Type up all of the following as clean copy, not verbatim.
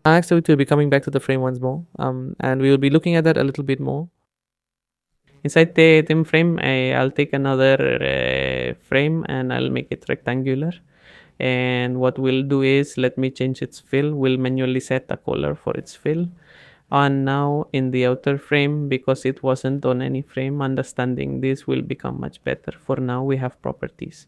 Next we'll be coming back to the frame once more, and we will be looking at that a little bit more. Inside the theme frame, I'll take another frame and I'll make it rectangular. And what we'll do is, let me change its fill. We'll manually set a color for its fill. And now in the outer frame, because it wasn't on any frame, understanding this will become much better. For now, we have properties.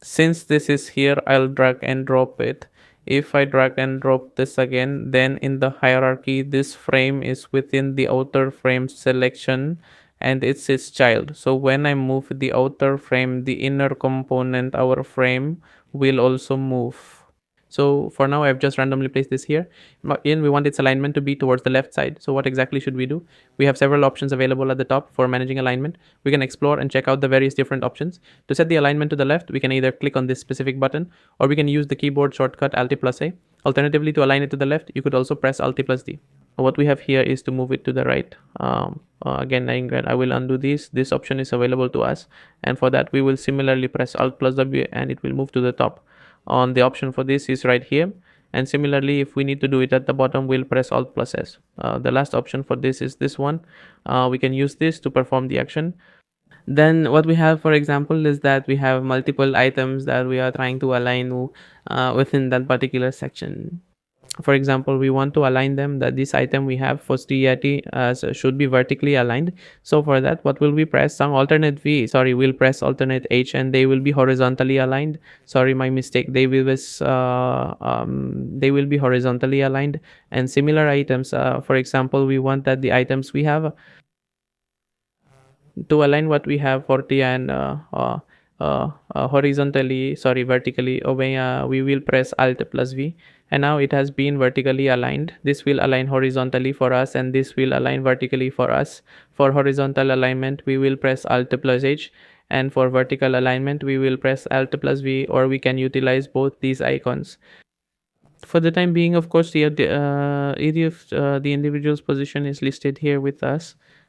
Since this is here, I'll drag and drop it. If I drag and drop this again, then in the hierarchy, this frame is within the outer frame selection and it's its child. So when I move the outer frame, the inner component, our frame, will also move. So for now, I've just randomly placed this here. Again, we want its alignment to be towards the left side. So what exactly should we do? We have several options available at the top for managing alignment. We can explore and check out the various different options. To set the alignment to the left, we can either click on this specific button or we can use the keyboard shortcut Alt plus A. Alternatively, to align it to the left, you could also press Alt plus D. What we have here is to move it to the right. Again, I will undo this. This option is available to us, and for that we will similarly press Alt plus W and it will move to the top. On the option for this is right here, and similarly if we need to do it at the bottom, we'll press Alt plus S. The last option for this is this one. We can use this to perform the action. Then what we have, for example, is that we have multiple items that we are trying to align within that particular section. For example, we want to align them, that this item we have for steady should be vertically aligned. So for that, what will we press? Some alternate V, sorry, we'll press alternate H and they will be horizontally aligned. Sorry, my mistake. They will be horizontally aligned. And similar items, for example, we want that the items we have to align what we have for T and vertically, we will press Alt plus V, and now it has been vertically aligned. This will align horizontally for us and this will align vertically for us. For horizontal alignment, we will press Alt plus H, and for vertical alignment, we will press Alt plus V, or we can utilize both these icons. For the time being, of course, the area of the individual's position is listed here with us.